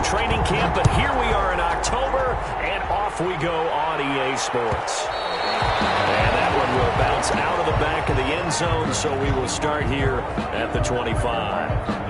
training camp, but here we are in October, and off we go on EA Sports. And that one will bounce out of the back of the end zone, so we will start here at the 25.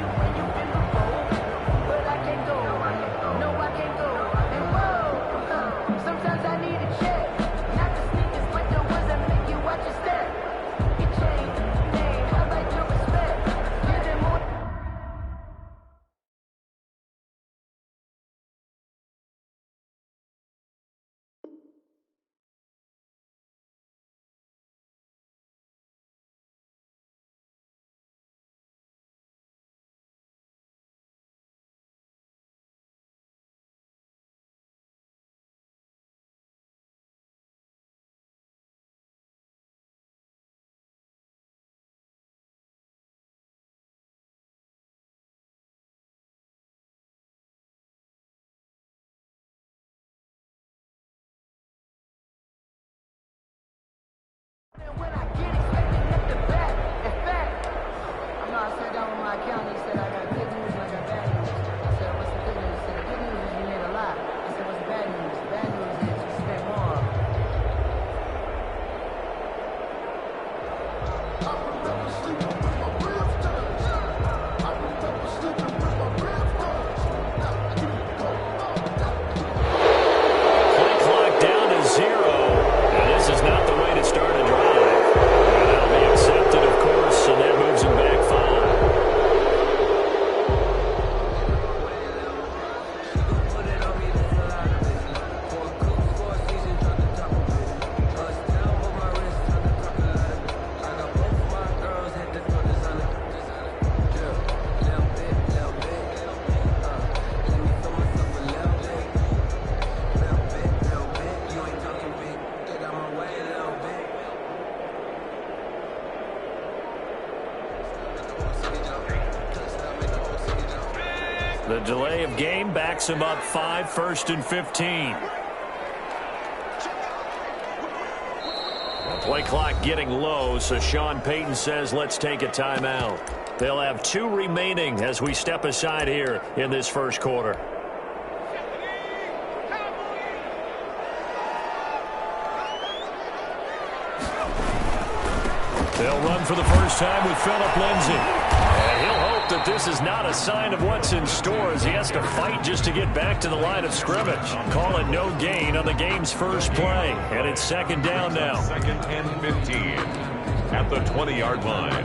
When I get expected at the back, in fact, I sat down with my accountant. He said, I got good news and I got bad news. I said, what's the good news? He said, the good news is you made a lot. I said, what's the bad news? The bad news is you spent more. Play clock down to 0, and this is not the way to start a drive. And that'll be accepted, of course, and that moves him back 5. The delay of game backs him up 5, 1st and 15. Play clock getting low, so Sean Payton says let's take a timeout. They'll have 2 remaining as we step aside here in this first quarter. They'll run for the first time with Phillip Lindsay. And he'll hope that this is not a sign of what's in store as he has to fight just to get back to the line of scrimmage. Call it no gain on the game's first play. And it's 2nd down now. 2nd and 15 at the 20-yard line.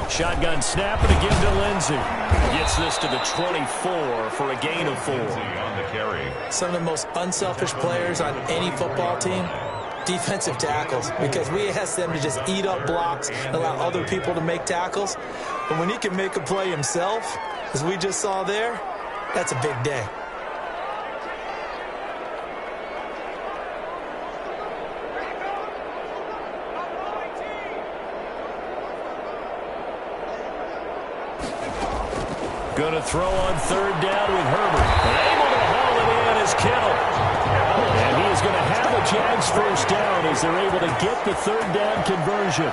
Shotgun snap and again to Lindsay. Gets this to the 24 for a gain of 4. On the carry. Some of the most unselfish players on any football team, defensive tackles, because we ask them to just eat up blocks, allow other people to make tackles. But when he can make a play himself, as we just saw there, that's a big day. Going to throw on 3rd down with Herbert. And able to haul it in is Kittle. And he is going to have a Jags first down as they're able to get the 3rd down conversion.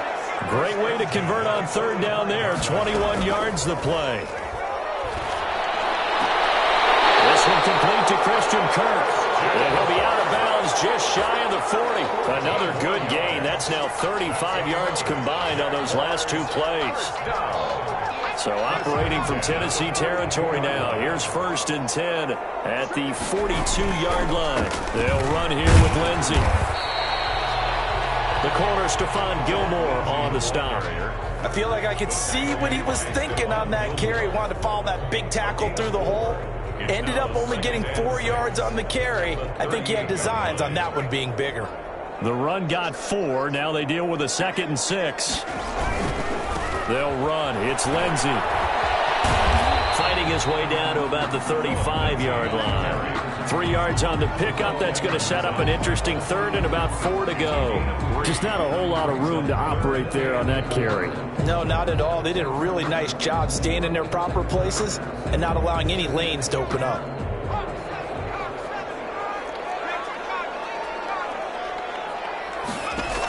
Great way to convert on 3rd down there. 21 yards the play. This one complete to Christian Kirk. And he'll be out of bounds just shy of the 40. Another good gain. That's now 35 yards combined on those last 2 plays. So operating from Tennessee territory now. Here's 1st and 10 at the 42-yard line. They'll run here with Lindsay. The corner, Stephon Gilmore, on the stop. I feel like I could see what he was thinking on that carry. Wanted to follow that big tackle through the hole. Ended up only getting 4 yards on the carry. I think he had designs on that one being bigger. The run got 4. Now they deal with a 2nd and 6. They'll run. It's Lindsay. Fighting his way down to about the 35-yard line. 3 yards on the pickup. That's going to set up an interesting 3rd and about 4 to go. Just not a whole lot of room to operate there on that carry. No, not at all. They did a really nice job staying in their proper places and not allowing any lanes to open up.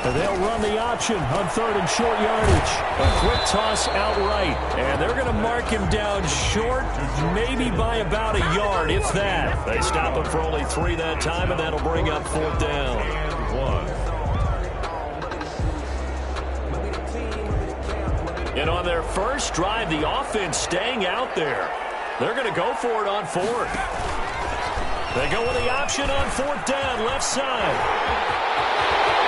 And they'll run the option on 3rd and short yardage. A quick toss outright. And they're going to mark him down short, maybe by about a yard, if that. They stop him for only 3 that time, and that'll bring up 4th down. And on their first drive, the offense staying out there. They're going to go for it on 4th. They go with the option on 4th down, left side.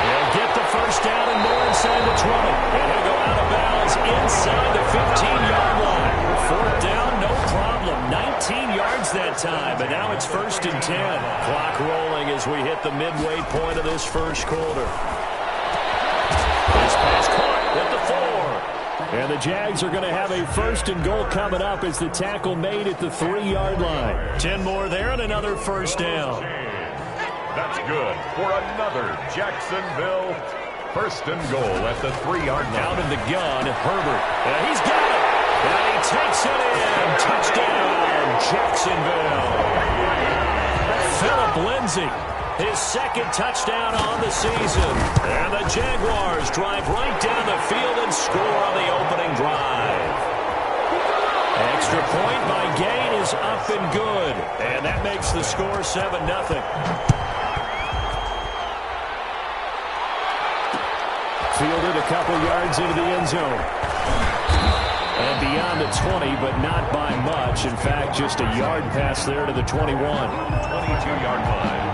They'll get the first down and more inside the 20. And he'll go out of bounds inside the 15-yard line. 4th down, no problem. 19 yards that time, but now it's 1st and 10. Clock rolling as we hit the midway point of this first quarter. This pass caught at the 4. And the Jags are going to have a 1st and goal coming up as the tackle made at the 3-yard line. 10 more there and another 1st down. That's good for another Jacksonville 1st and goal at the 3-yard line. Out in the gun, Herbert. And he's got it. And he takes it in. Touchdown, Jacksonville. Philip Lindsay, his 2nd touchdown on the season. And the Jaguars drive right down the field and score on the opening drive. Extra point by Gain is up and good. And that makes the score 7-0. Fielded a couple yards into the end zone. And beyond the 20, but not by much. In fact, just a yard pass there to the 21. 22-yard line.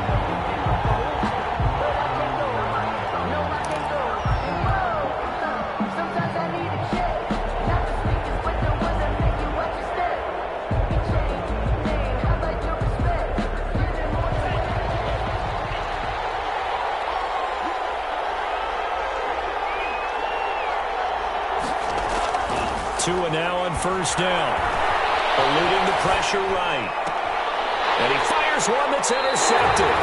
Tua now on 1st down. Eluding the pressure right. And he fires one that's intercepted.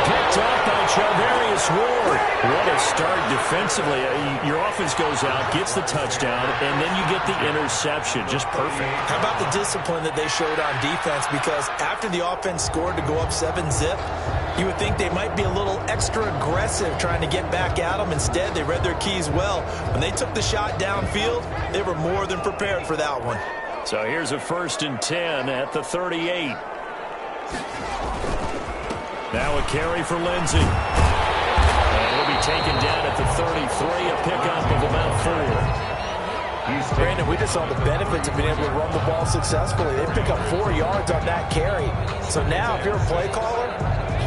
Picked up by Charvarius Ward. What a start defensively. Your offense goes out, gets the touchdown, and then you get the interception. Just perfect. How about the discipline that they showed on defense? Because after the offense scored to go up 7-zip, you would think they might be a little extra aggressive trying to get back at them. Instead, they read their keys well. When they took the shot downfield, they were more than prepared for that one. So here's a 1st and 10 at the 38. Now a carry for Lindsay. And he'll be taken down at the 33, a pickup of about 4. Brandon, we just saw the benefits of being able to run the ball successfully. They pick up 4 yards on that carry. So now, if you're a play caller,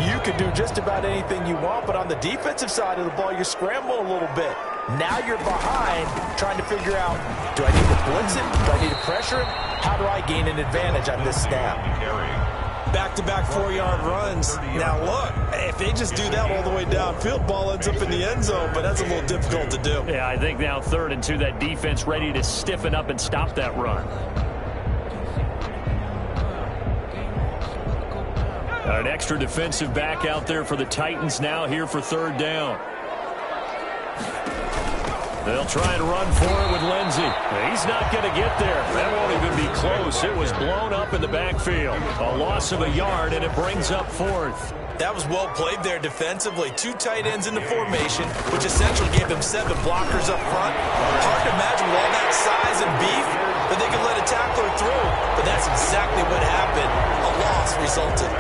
you can do just about anything you want. But on the defensive side of the ball, you're scrambling a little bit. Now you're behind, trying to figure out, do I need to blitz it? Do I need to pressure it? How do I gain an advantage on this snap? Back-to-back 4-yard runs. Now, look, if they just do that all the way downfield, ball ends up in the end zone, but that's a little difficult to do. Yeah, I think now 3rd and 2, that defense ready to stiffen up and stop that run. An extra defensive back out there for the Titans now here for 3rd down. They'll try and run for it with Lindsay. He's not going to get there. That won't even be close. It was blown up in the backfield. A loss of a yard, and it brings up 4th. That was well played there defensively. 2 tight ends in the formation, which essentially gave them 7 blockers up front. Hard to imagine with all that size and beef that they could let a tackler through. But that's exactly what happened. A loss resulted.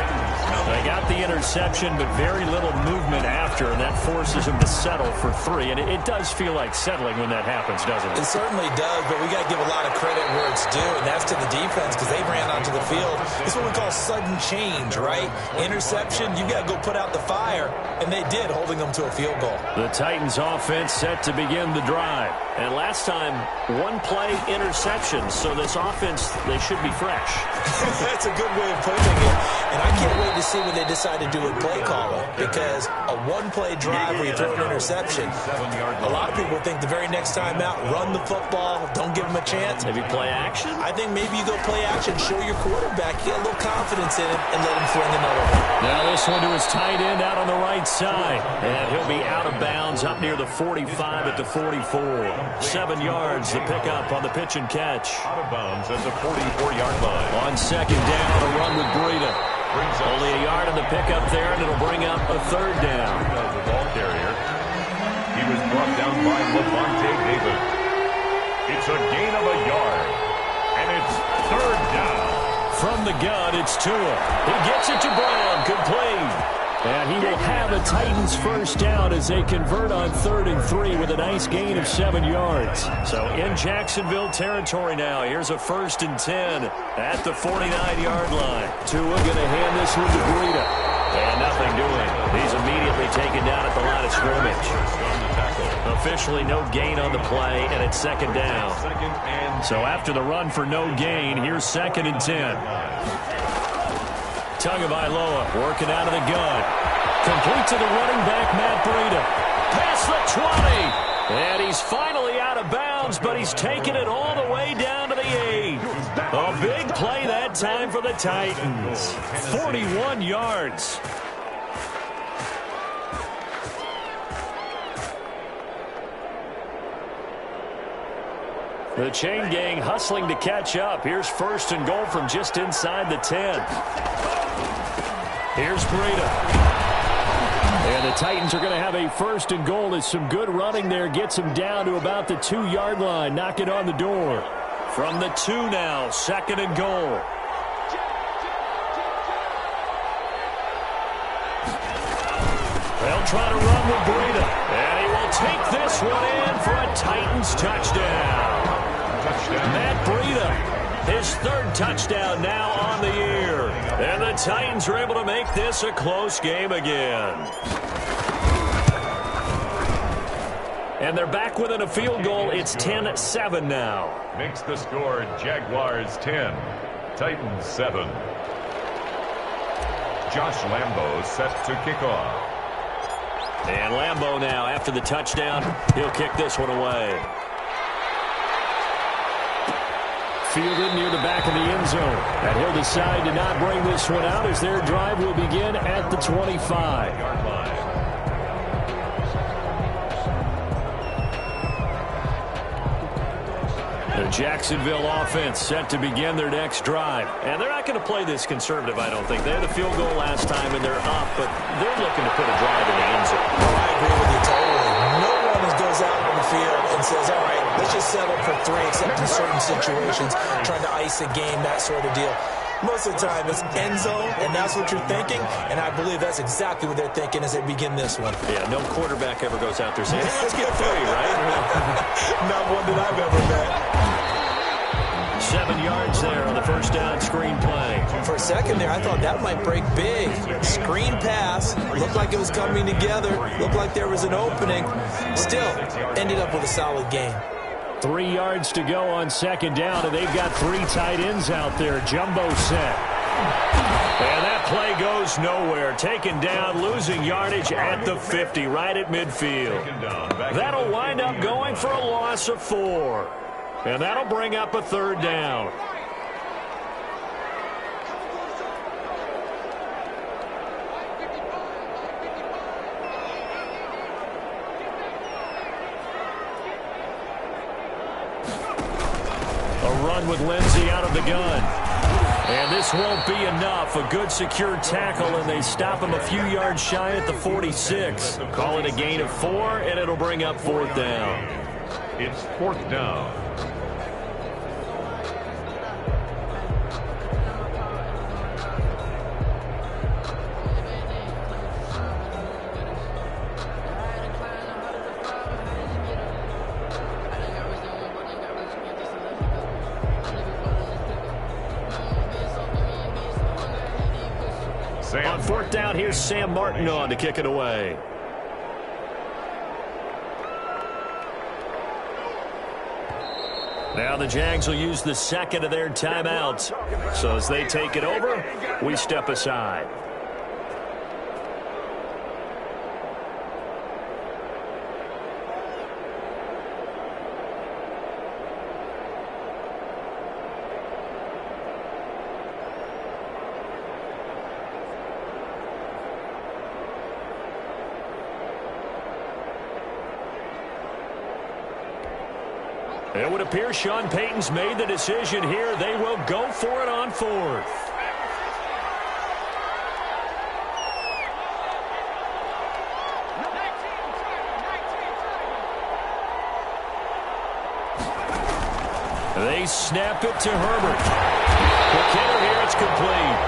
They got the interception, but very little movement after, and that forces them to settle for 3. And it does feel like settling when that happens, doesn't it? It certainly does, but we got to give a lot of credit where it's due, and that's to the defense because they ran onto the field. It's what we call sudden change, right? Interception, you got to go put out the fire, and they did, holding them to a field goal. The Titans offense set to begin the drive. And last time, 1-play interception, so this offense, they should be fresh. That's a good way of putting it, and I can't wait to see what they decide to do with play calling, because a 1-play drive where you throw an interception, a lot of people think the very next time out, run the football, don't give them a chance. Maybe play action? I think maybe you go play action, show your quarterback, get a little confidence in him, and let him fling another one. Now this one to his tight end out on the right side, and he'll be out of bounds up near the 45 at the 44. 7 yards, the pickup on the pitch and catch. Out of bounds at the 44-yard line. On 2nd down, a run with Breida. Only a yard on the pickup there, and it'll bring up a 3rd down. The ball carrier. the gun, it's Tua. He gets it to Brown, complete. And he will have a Titans first down as they convert on 3rd and 3 with a nice gain of 7 yards. So in Jacksonville territory now. Here's a 1st and 10 at the 49-yard line. Tua going to hand this one to Breida. And nothing doing. He's immediately taken down at the line of scrimmage. Officially no gain on the play, and it's 2nd down. So after the run for no gain, here's 2nd and 10. Tagovailoa working out of the gun. Complete to the running back, Matt Breida. Past the 20. And he's finally out of bounds, but he's taken it all the way down to the 8. A big play that time for the Titans. 41 yards. The chain gang hustling to catch up. Here's 1st and goal from just inside the 10. Here's Breida. And the Titans are going to have a 1st and goal as some good running there gets him down to about the 2-yard line. Knock it on the door. From the 2 now, 2nd and goal. They'll try to run with Breida. And he will take this one in for a Titans touchdown. Matt Breida, his 3rd touchdown now on the year. And the Titans are able to make this a close game again. And they're back within a field goal. It's 10-7 now. Makes the score Jaguars 10, Titans 7. Josh Lambo set to kick off. And Lambo now, after the touchdown, he'll kick this one away. Fielded near the back of the end zone. And he'll decide to not bring this one out as their drive will begin at the 25. The Jacksonville offense set to begin their next drive. And they're not going to play this conservative, I don't think. They had a field goal last time, and they're up, but they're looking to put a drive in the end zone. Oh, I agree with you totally. No one goes out on the field and says, all right, let's just settle for 3, except in certain situations, trying to ice a game, that sort of deal. Most of the time, it's end zone, and that's what you're thinking, and I believe that's exactly what they're thinking as they begin this one. Yeah, no quarterback ever goes out there saying, hey, let's get 3, right? Not one that I've ever met. 7 yards there on the first down screen play. For a second there, I thought that might break big. Screen pass. Looked like it was coming together. Looked like there was an opening. Still, ended up with a solid game. 3 yards to go on 2nd down, and they've got 3 tight ends out there. Jumbo set. And that play goes nowhere. Taken down, losing yardage at the 50, right at midfield. That'll wind up going for a loss of 4. And that'll bring up a 3rd down. A run with Lindsey out of the gun. And this won't be enough. A good secure tackle, and they stop him a few yards shy at the 46. Call it a gain of 4, and it'll bring up 4th down. It's 4th down. On 4th down, here's Sam Martin on to kick it away. Now the Jags will use the 2nd of their timeouts. So as they take it over, we step aside. It would appear Sean Payton's made the decision here. They will go for it on 4th. They snap it to Herbert. The kicker here That's complete.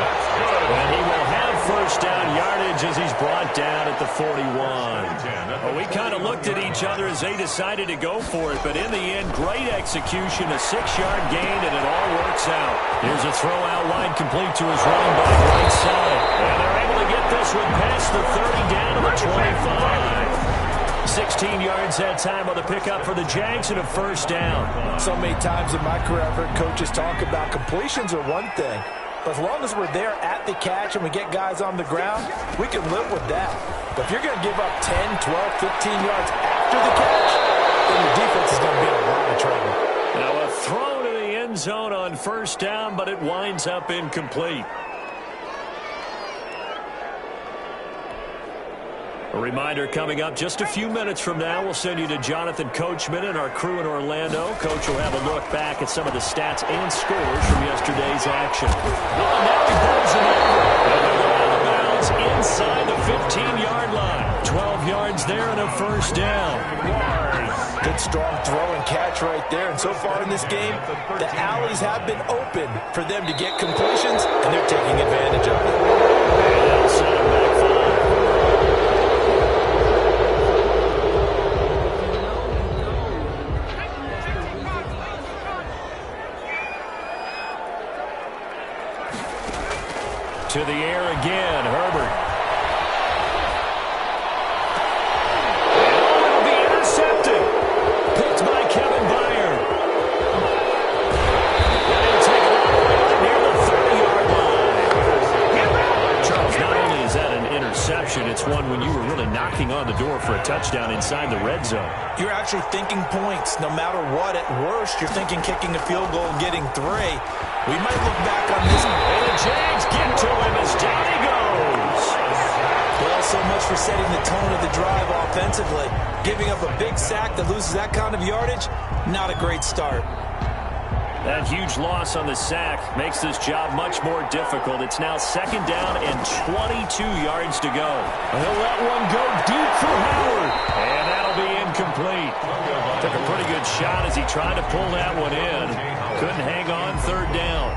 That's good. And he will have first down yardage as he's brought down at the 41. Well, we kind of looked at each other as they decided to go for it, but in the end, great execution, a 6-yard gain, and it all works out. Here's a throw out wide, complete to his running back right side. And they're able to get this one past the 30 down to the 25. 16 yards that time on the pickup for the Jags and a first down. So many times in my career, I've heard coaches talk about completions are one thing. But as long as we're there at the catch and we get guys on the ground, we can live with that. But if you're going to give up 10, 12, 15 yards after the catch, then your defense is going to be in a lot of trouble. Now a throw to the end zone on first down, but it winds up incomplete. A reminder coming up just a few minutes from now, we'll send you to Jonathan Coachman and our crew in Orlando. Coach will have a look back at some of the stats and scores from yesterday's action. Oh, now he pulls it over. And they'll go out of bounds inside the 15-yard line. 12 yards there and a first down. Good strong throw and catch right there. And so far in this game, the alleys have been open for them to get completions, and they're taking advantage of it. And they'll set him back 5. To the air again, Herbert. And it'll be intercepted. Picked by Kevin Byard. And he'll take it all the way up near the 30-yard line. Charles, not only is that an interception, it's one when you were really knocking on the door for a touchdown inside the red zone. You're actually thinking points. No matter what, at worst, you're thinking kicking a field goal and getting 3. We might look back on this. And the Jags get to him as down he goes. Well, so much for setting the tone of the drive offensively. Giving up a big sack that loses that kind of yardage, not a great start. That huge loss on the sack makes this job much more difficult. It's now second down and 22 yards to go. He'll let one go deep for Howard. And that'll be incomplete. Took a pretty good shot as he tried to pull that one in. Couldn't hang on third down.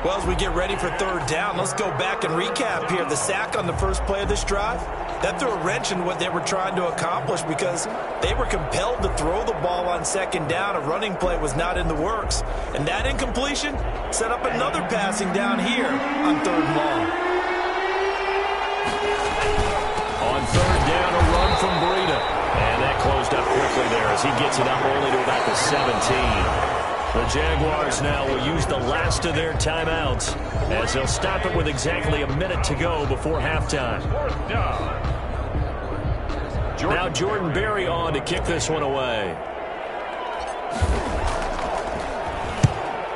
Well, as we get ready for third down, let's go back and recap here. The sack on the first play of this drive, that threw a wrench in what they were trying to accomplish because they were compelled to throw the ball on second down. A running play was not in the works. And that incompletion set up another passing down here on third and long. On third down, a run from Breida. And that closed up quickly there as he gets it up only to about the 17. The Jaguars now will use the last of their timeouts as they'll stop it with exactly a minute to go before halftime. Now Jordan Berry on to kick this one away.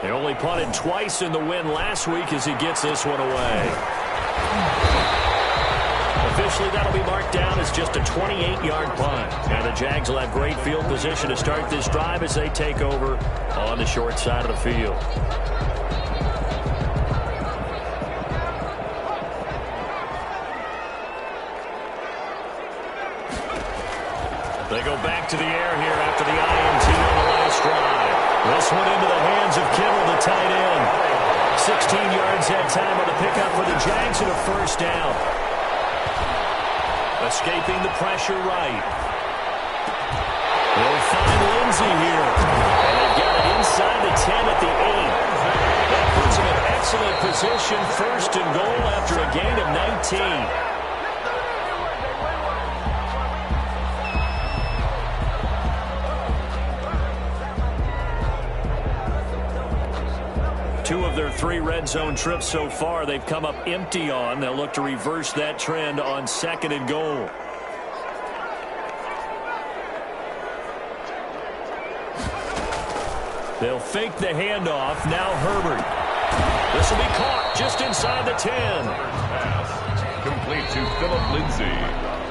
They only punted twice in the win last week as he gets this one away. Officially, that'll be marked down as just a 28-yard punt. And the Jags will have great field position to start this drive as they take over on the short side of the field. They go back to the air here after the INT on the last drive. This one into the hands of Kittle, the tight end. 16 yards that time on the pickup for the Jags and a first down. Escaping the pressure right. They'll find Lindsey here. And they've got it inside the 10 at the 8. That puts him in excellent position. First and goal after a gain of 19. Two of their 3 red zone trips so far, they've come up empty on. They'll look to reverse that trend on second and goal. They'll fake the handoff. Now Herbert. This will be caught just inside the 10. Pass complete to Phillip Lindsay.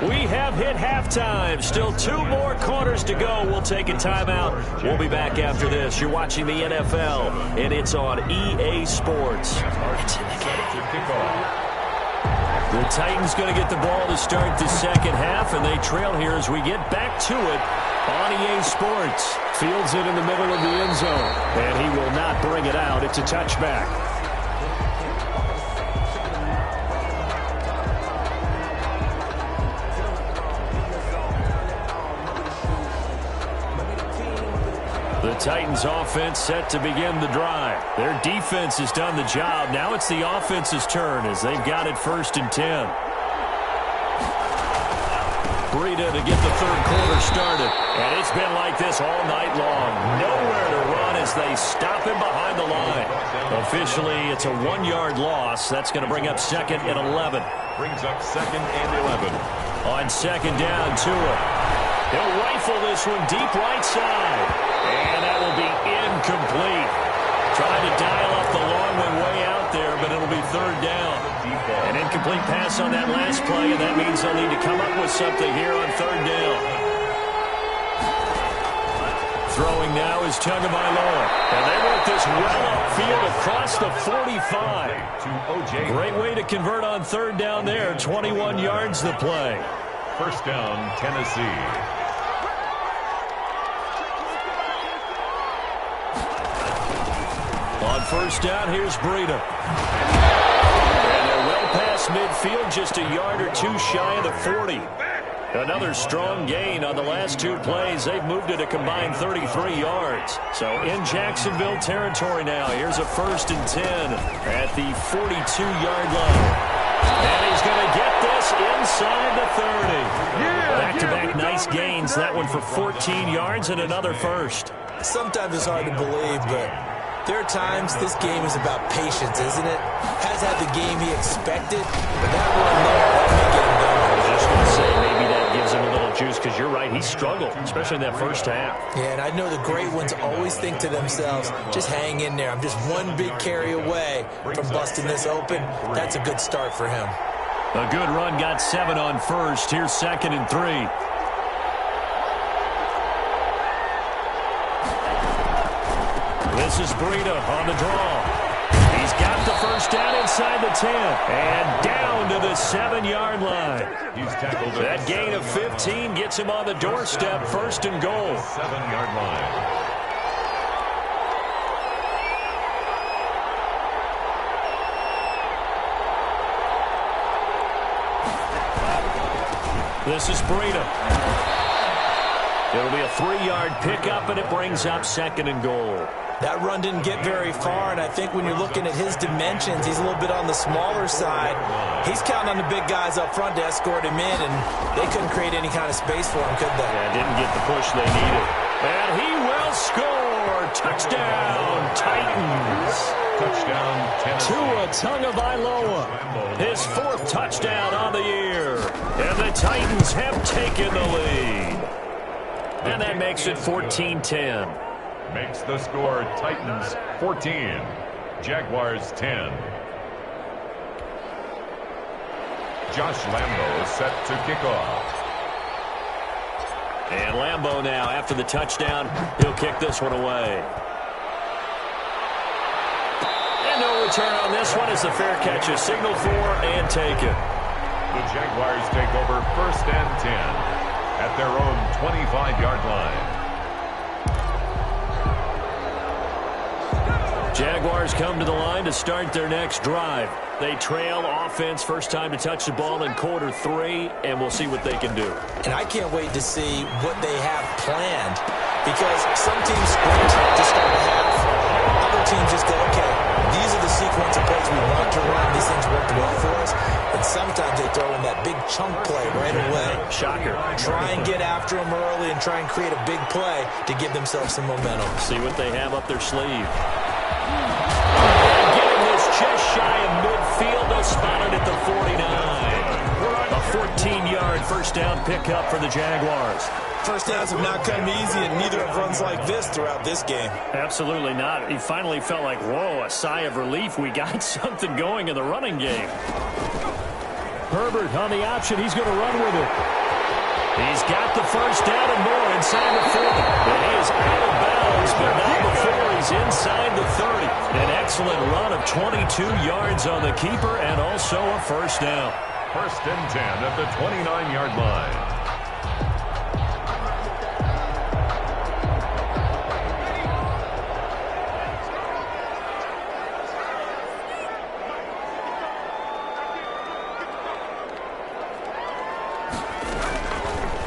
We have hit halftime. Still 2 more quarters to go. We'll take a timeout. We'll be back after this. You're watching the NFL, and it's on EA Sports. It's in the game. The Titans going to get the ball to start the second half, and they trail here as we get back to it on EA Sports. Fields it in the middle of the end zone, and he will not bring it out. It's a touchback. Titans offense set to begin the drive. Their defense has done the job. Now it's the offense's turn as they've got it 1st and 10. Breida to get the third quarter started. And it's been like this all night long. Nowhere to run as they stop him behind the line. Officially, it's a 1-yard loss. That's going to bring up 2nd and 11. Brings up 2nd and 11. On 2nd down, Tua. He'll rifle this one deep right side. And that will be incomplete. Trying to dial up the long one way out there, but it'll be 3rd down. An incomplete pass on that last play, and that means they'll need to come up with something here on 3rd down. Throwing now is Tagovailoa. And they work this well upfield across the 45. Great way to convert on 3rd down there. 21 yards the play. 1st down, Tennessee. On 1st down, here's Breida. And they're well past midfield, just a yard or two shy of the 40. Another strong gain on the last 2 plays. They've moved it a combined 33 yards. So in Jacksonville territory now. Here's a 1st and 10 at the 42-yard line. And he's going to get this inside the 30. Back-to-back nice gains. That one for 14 yards and another first. Sometimes it's hard to believe, but there are times this game is about patience, isn't it? Has had the game he expected, but that one there, that may get him going. I was just going to say, maybe that gives him a little juice, because you're right, he struggled, especially in that first half. Yeah, and I know the great ones always think to themselves, just hang in there. I'm just one big carry away from busting this open. That's a good start for him. A good run, got 7 on 1st. Here's 2nd and 3. This is Breida on the draw. He's got the 1st down inside the 10. And down to the 7-yard line. He's tackled. That gain of 15 gets him on the doorstep. 1st and goal. 7-yard line. This is Breida. It'll be a 3-yard pickup, and it brings up 2nd and goal. That run didn't get very far, and I think when you're looking at his dimensions, he's a little bit on the smaller side. He's counting on the big guys up front to escort him in, and they couldn't create any kind of space for him, could they? Yeah, didn't get the push they needed. And he will score. Touchdown, Titans. Touchdown, Tennessee. Tua Tagovailoa. His 4th touchdown on the year. And the Titans have taken the lead. And that makes it 14-10. Makes the score Titans 14, Jaguars 10. Josh Lambo set to kick off. And Lambo now, after the touchdown, he'll kick this one away. And no return on this one as the fair catch is signaled for and taken. The Jaguars take over 1st and 10 at their own 25-yard line. Jaguars come to the line to start their next drive. They trail offense, first time to touch the ball in quarter 3, and we'll see what they can do. And I can't wait to see what they have planned, because some teams sprint to start the half. Other teams just go, okay, these are the sequence of plays we want to run. These things worked well for us. And sometimes they throw in that big chunk play right away. Shocker. Try and get after them early and try and create a big play to give themselves some momentum. See what they have up their sleeve. And getting this just shy of midfield. They'll spot it at the 49. A 14-yard first down pickup for the Jaguars. First downs have not come easy, and neither have runs like this throughout this game. Absolutely not. He finally felt like, whoa, a sigh of relief. We got something going in the running game. Herbert on the option. He's going to run with it. He's got the first down and more inside the 40. And he is out of bounds, but not before he's inside the 30. An excellent run of 22 yards on the keeper and also a first down. 1st and 10 at the 29-yard line.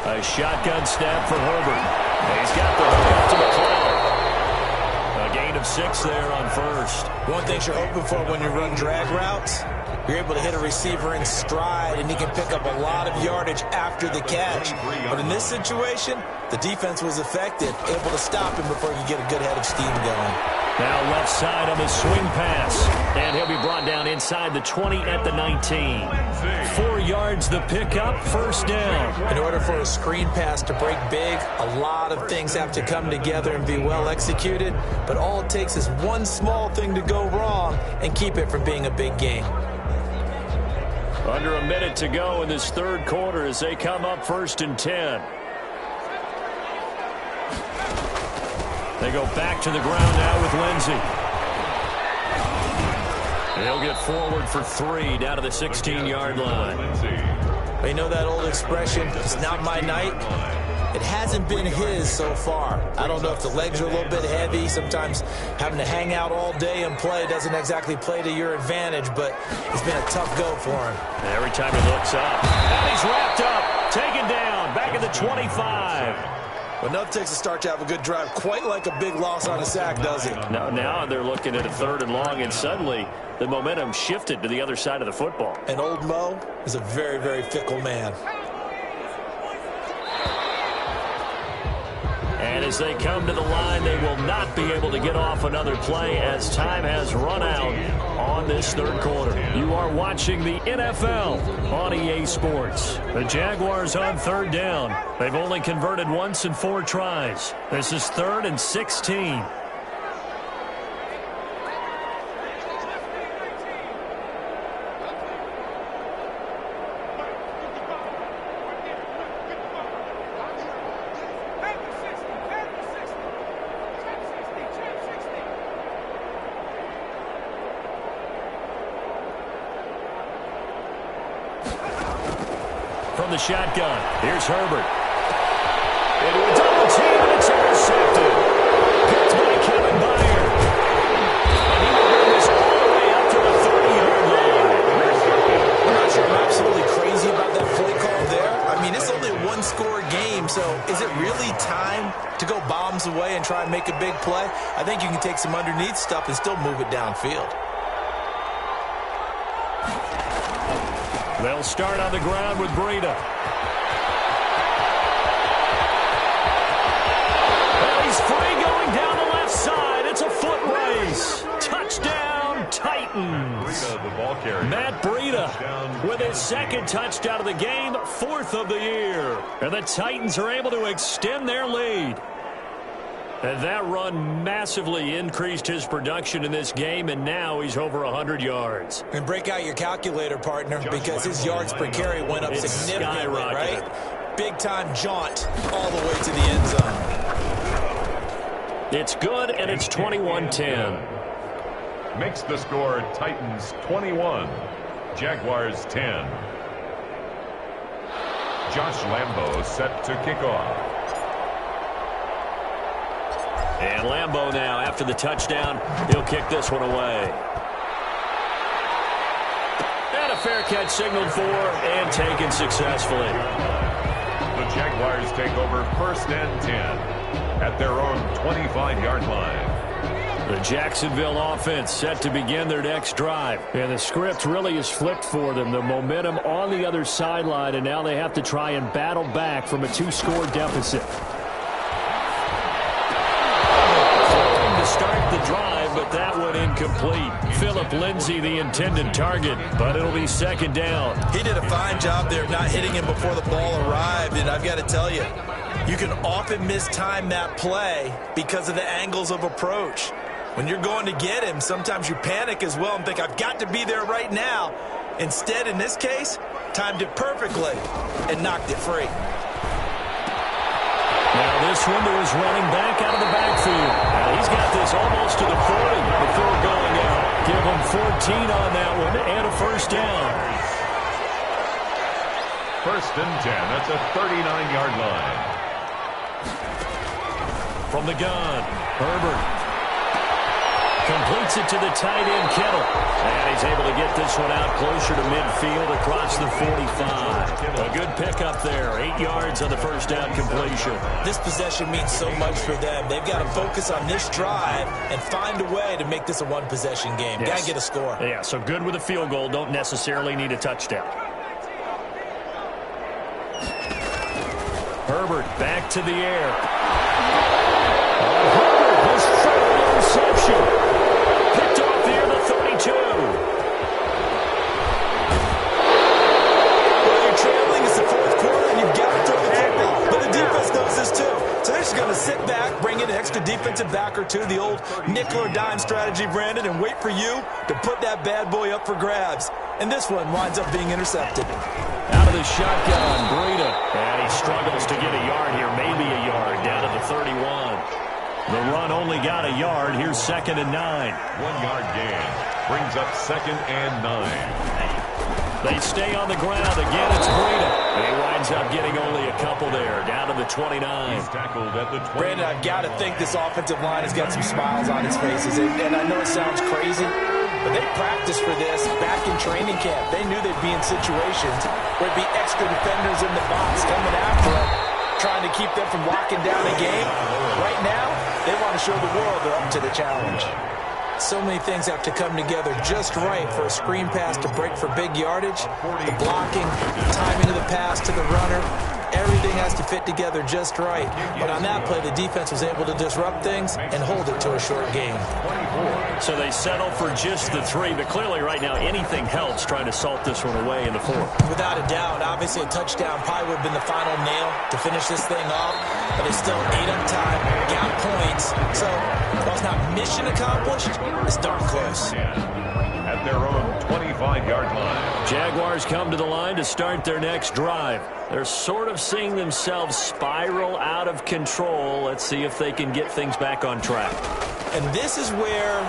A shotgun snap for Herbert. He's got the hook up to McClellan. A gain of 6 there on first. One thing you're hoping for when you run drag routes, you're able to hit a receiver in stride, and he can pick up a lot of yardage after the catch. But in this situation, the defense was effective, able to stop him before he could get a good head of steam going. Now left side on the swing pass. And he'll be brought down inside the 20 at the 19. 4 yards the pickup, first down. In order for a screen pass to break big, a lot of things have to come together and be well executed. But all it takes is one small thing to go wrong and keep it from being a big game. Under a minute to go in this third quarter as they come up first and 10. They go back to the ground now with Lindsey. He'll get forward for 3 down to the 16-yard line. You know that old expression, it's not my night? It hasn't been his so far. I don't know if the legs are a little bit heavy. Sometimes having to hang out all day and play doesn't exactly play to your advantage, but it's been a tough go for him. And every time he looks up, and he's wrapped up, taken down, back at the 25. But nothing takes a start to have a good drive, quite like a big loss on a sack, does it? Now they're looking at a 3rd and long, and suddenly the momentum shifted to the other side of the football. And old Mo is a very, very fickle man. And as they come to the line, they will not be able to get off another play as time has run out on this third quarter. You are watching the NFL on EA Sports. The Jaguars on 3rd down. They've only converted once in 4 tries. This is 3rd and 16. From the shotgun, here's Herbert. Into a double team, and it's intercepted. Picked by Kevin Byard. And he will bring this all the way up to the 30-yard line. I'm not sure I'm absolutely crazy about that play call there. I mean, it's only a one-score game, so is it really time to go bombs away and try and make a big play? I think you can take some underneath stuff and still move it downfield. They'll start on the ground with Breida. Well, he's free going down the left side. It's a foot race. Touchdown, Titans. Matt Breida with his 2nd touchdown of the game, 4th of the year. And the Titans are able to extend their lead. And that run massively increased his production in this game, and now he's over 100 yards. And break out your calculator, partner, because his yards per carry went up significantly, right? Big-time jaunt all the way to the end zone. It's good, and it's 21-10. Makes the score Titans 21, Jaguars 10. Josh Lambo set to kick off. And Lambo now, after the touchdown, he'll kick this one away. And a fair catch signaled for and taken successfully. The Jaguars take over 1st and 10 at their own 25-yard line. The Jacksonville offense set to begin their next drive. And the script really is flipped for them. The momentum on the other sideline, and now they have to try and battle back from a 2-score deficit. Start the drive, but that one incomplete. Phillip Lindsay, the intended target, but it'll be 2nd down. He did a fine job there not hitting him before the ball arrived, and I've got to tell you, you can often mistime that play because of the angles of approach. When you're going to get him, sometimes you panic as well and think, I've got to be there right now. Instead, in this case, timed it perfectly and knocked it free. Now this one to his running back out of the backfield. He's got this almost to the 40 before going out. Give him 14 on that one and a 1st down. 1st and 10. That's a 39-yard line. From the gun, Herbert. Completes it to the tight end, Kittle. And he's able to get this one out closer to midfield across the 45. A good pickup there. 8 yards on the first down completion. This possession means so much for them. They've got to focus on this drive and find a way to make this a one-possession game. Yes. Got to get a score. Yeah, so good with a field goal. Don't necessarily need a touchdown. Herbert back to the air. Herbert, his third interception. Picked off near the 32. Well, you're trailing. It's the fourth quarter, and you've got to throw the football. But the defense knows this, too. So they're just going to sit back, bring in an extra defensive back or two, the old nickel or dime strategy, Brandon, and wait for you to put that bad boy up for grabs. And this one winds up being intercepted. Out of the shotgun, Breida. And he struggles to get a yard here, maybe a yard, down to the 31. The run only got a yard. Here's 2nd and 9. 1 yard gain. Brings up 2nd and 9. They stay on the ground. Again, it's Breida. And he winds up getting only a couple there, down to the 29. He's tackled at the 20. Brandon, I've got to think this offensive line has got some smiles on its faces. And I know it sounds crazy, but they practiced for this back in training camp. They knew they'd be in situations where it'd be extra defenders in the box coming after them, trying to keep them from locking down a game. Right now, they want to show the world they're up to the challenge. So many things have to come together just right for a screen pass to break for big yardage. The blocking, timing of the pass to the runner, everything has to fit together just right. But on that play, the defense was able to disrupt things and hold it to a short game. So they settle for just the 3, but clearly right now anything helps trying to salt this one away in the 4th. Without a doubt, obviously a touchdown probably would have been the final nail to finish this thing off, but they still ate up time, got points. So while it's not mission accomplished, it's darn close. At their own 25-yard line. Jaguars come to the line to start their next drive. They're sort of seeing themselves spiral out of control. Let's see if they can get things back on track. And this is where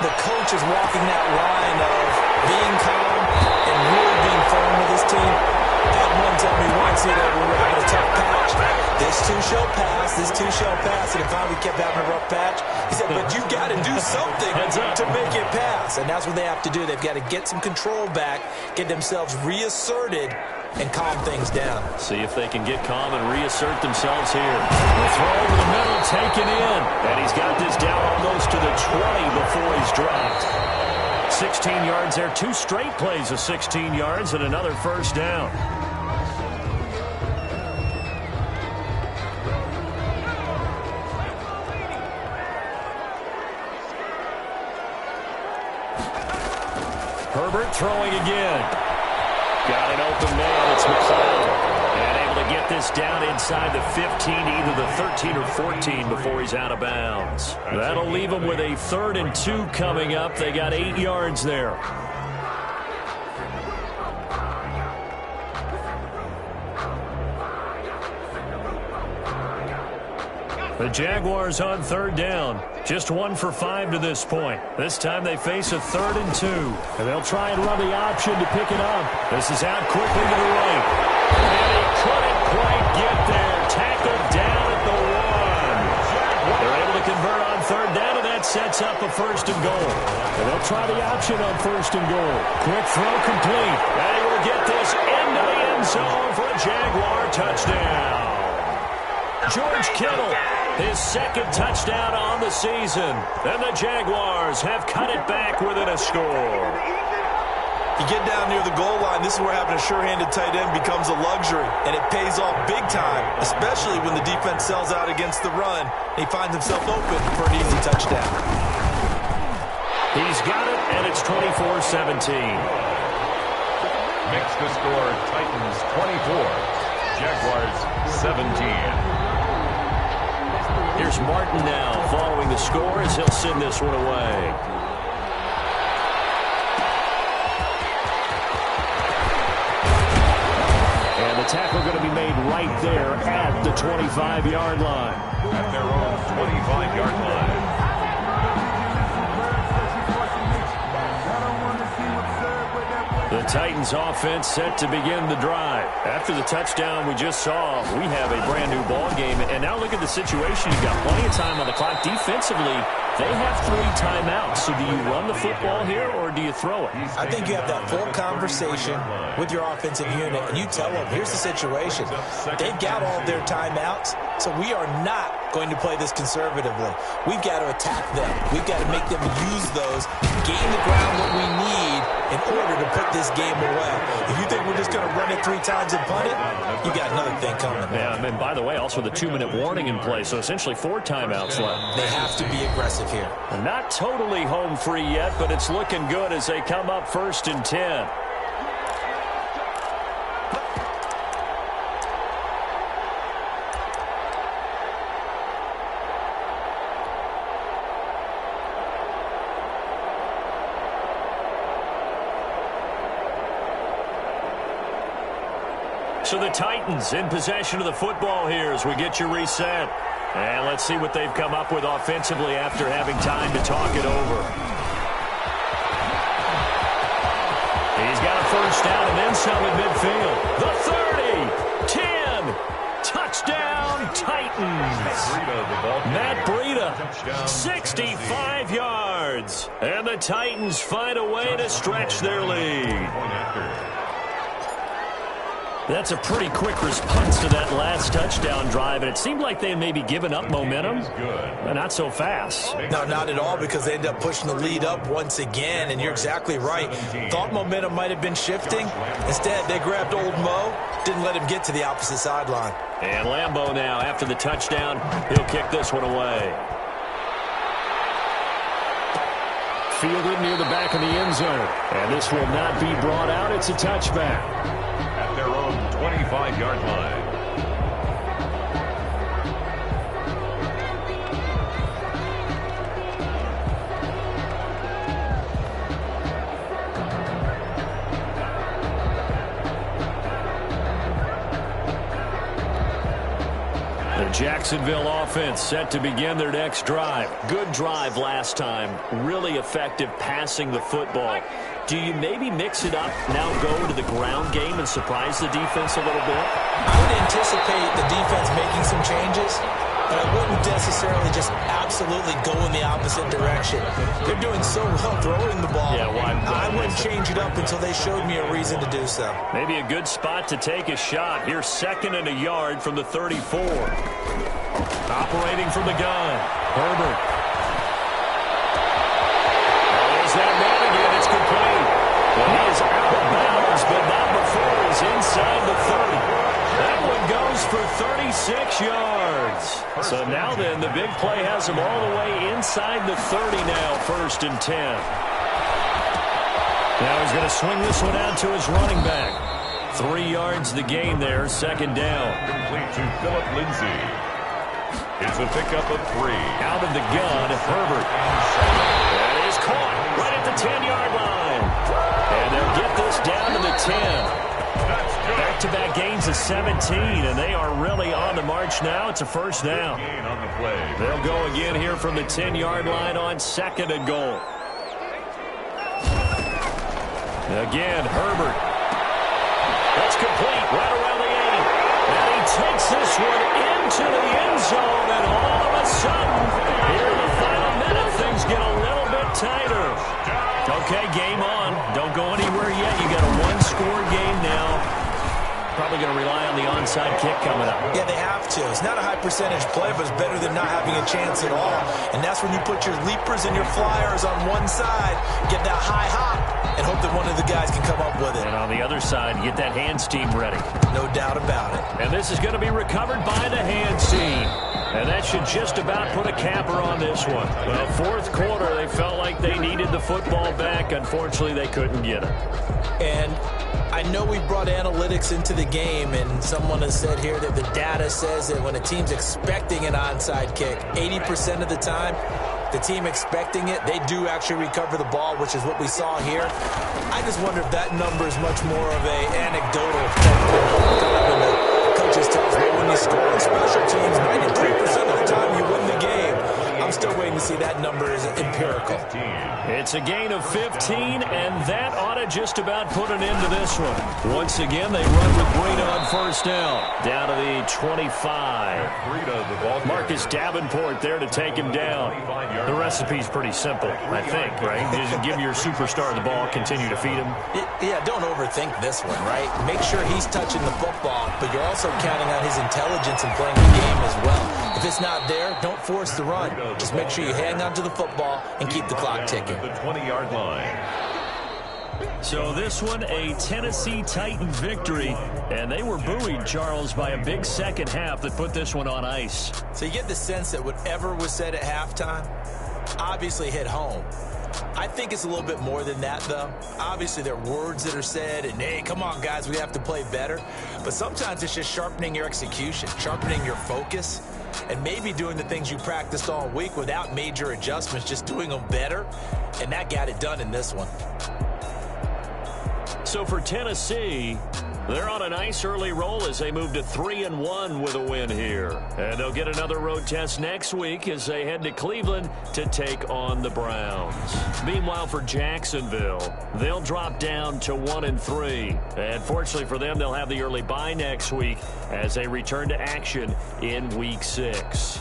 the coach is walking that line of being calm and really being firm with his team. I had one tell me once, when we were having a tough patch, this too shall pass, this too shall pass. And if we kept having a rough patch, he said, but you got to do something to make it pass. And that's what they have to do. They've got to get some control back, get themselves reasserted, and calm things down. See if they can get calm and reassert themselves here. The throw over the middle, taken in. And he's got this down almost to the 20 before he's dropped. 16 yards there. 2 straight plays of 16 yards and another first down. Herbert throwing again. Got an open man. It's McLeod. And able to get this down inside the 15, either the 13 or 14 before he's out of bounds. That'll leave him with a 3rd and 2 coming up. They got 8 yards there. The Jaguars on 3rd down. Just 1 for 5 to this point. This time they face a 3rd and 2. And they'll try and run the option to pick it up. This is out quickly to the right. And he couldn't quite get there. Tackled down at the 1. They're able to convert on 3rd down, and that sets up a 1st and goal. And they'll try the option on 1st and goal. Quick throw complete. And he will get this into the end zone for a Jaguar touchdown. George Kittle, his 2nd touchdown on the season. And the Jaguars have cut it back within a score. You get down near the goal line, this is where having a sure-handed tight end becomes a luxury, and it pays off big time, especially when the defense sells out against the run, and he finds himself open for an easy touchdown. He's got it, and it's 24-17. Makes the score Titans 24, Jaguars 17. Here's Martin now following the score as he'll send this one away. And the tackle going to be made right there at the 25-yard line. At their own 25-yard line. The Titans offense set to begin the drive. After the touchdown we just saw, we have a brand new ball game. And now look at the situation. You've got plenty of time on the clock. Defensively, they have 3 timeouts. So do you run the football here or do you throw it? I think you have that full conversation with your offensive unit, and you tell them, here's the situation. They've got all of their timeouts, so we are not going to play this conservatively. We've got to attack them. We've got to make them use those, gain the ground that we need in order to put this game away. If you think we're just going to run it 3 times and punt it, you got another thing coming. Yeah, and by the way, also the 2-minute warning in play, so essentially 4 timeouts left. They have to be aggressive here. Not totally home free yet, but it's looking good as they come up 1st and 10. So the Titans in possession of the football here as we get you reset. And let's see what they've come up with offensively after having time to talk it over. He's got a 1st down and then some at midfield. The 30, 10, touchdown Titans. Matt Breida, 65 yards. And the Titans find a way to stretch their lead. That's a pretty quick response to that last touchdown drive, and it seemed like they had maybe given up momentum, but not so fast. No, not at all, because they ended up pushing the lead up once again, and you're exactly right. Thought momentum might have been shifting. Instead, they grabbed old Mo, didn't let him get to the opposite sideline. And Lambeau now, after the touchdown, he'll kick this one away. Fielded near the back of the end zone, and this will not be brought out. It's a touchback. Their own 25-yard line. The Jacksonville offense set to begin their next drive. Good drive last time. Really effective passing the football. Do you maybe mix it up, now go to the ground game and surprise the defense a little bit? I would anticipate the defense making some changes, but I wouldn't necessarily just absolutely go in the opposite direction. They're doing so well throwing the ball. Yeah, I wouldn't change it up until they showed me a reason to do so. Maybe a good spot to take a shot. Here's 2nd and a yard from the 34. Operating from the gun, Herbert. There's that run again. It's complete. Well, he is out of bounds, but not before he's inside the 30. That one goes for 36 yards. So now then, the big play has him all the way inside the 30 now, 1st and 10. Now he's going to swing this one out to his running back. 3 yards the gain there, 2nd down. Complete to Philip Lindsay. It's a pickup of 3. Out of the gun, Herbert. That is caught right at the 10-yard line. And they'll get this down to the 10. Back-to-back gains of 17, and they are really on the march now. It's a 1st down. On the play. They'll go again here from the 10-yard line on 2nd and goal. Again, Herbert. That's complete right around the 80. And he takes this one into the end zone, and all of a sudden, here in the final minute, things get a little bit tighter. Okay, game on. Don't go anywhere yet. You got a 1-score game now. Probably going to rely on the onside kick coming up. Yeah, they have to. It's not a high percentage play, but it's better than not having a chance at all. And that's when you put your leapers and your flyers on one side, get that high hop, and hope that one of the guys can come up with it. And on the other side, get that hands team ready. No doubt about it. And this is going to be recovered by the hands team. And that should just about put a capper on this one. Well, 4th quarter, they felt like they needed the football back. Unfortunately, they couldn't get it. And I know we brought analytics into the game, and someone has said here that the data says that when a team's expecting an onside kick, 80% of the time, the team expecting it, they do actually recover the ball, which is what we saw here. I just wonder if that number is much more of a anecdotal kind of when the coaches tell us, well, when you score on special teams, 93% of the time you win the game. I'm still waiting to see that number is empirical miracle. It's a gain of 15, and that ought to just about put an end to this one. Once again, they run with Breida on first down to the 25. Marcus Davenport there to take him down. The recipe's pretty simple, I think, right? Just give your superstar the ball, continue to feed him. Yeah, don't overthink this one, right? Make sure he's touching the football, but you're also counting on his intelligence in playing the game as well. If it's not there, don't force the run. Just make sure you hang on to the football and keep the clock ticking. The 20-yard line. So this one, a Tennessee Titan victory, and they were buoyed, Charles, by a big second half that put this one on ice. So you get the sense that whatever was said at halftime obviously hit home. I think it's a little bit more than that, though. Obviously, there are words that are said, and, hey, come on, guys, we have to play better. But sometimes it's just sharpening your execution, sharpening your focus, and maybe doing the things you practiced all week without major adjustments, just doing them better, and that got it done in this one. So for Tennessee, they're on a nice early roll as they move to 3-1 with a win here. And they'll get another road test next week as they head to Cleveland to take on the Browns. Meanwhile, for Jacksonville, they'll drop down to 1-3. And fortunately for them, they'll have the early bye next week as they return to action in Week 6.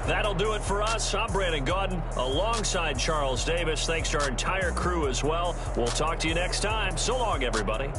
That'll do it for us. I'm Brandon Gaudin alongside Charles Davis. Thanks to our entire crew as well. We'll talk to you next time. So long, everybody.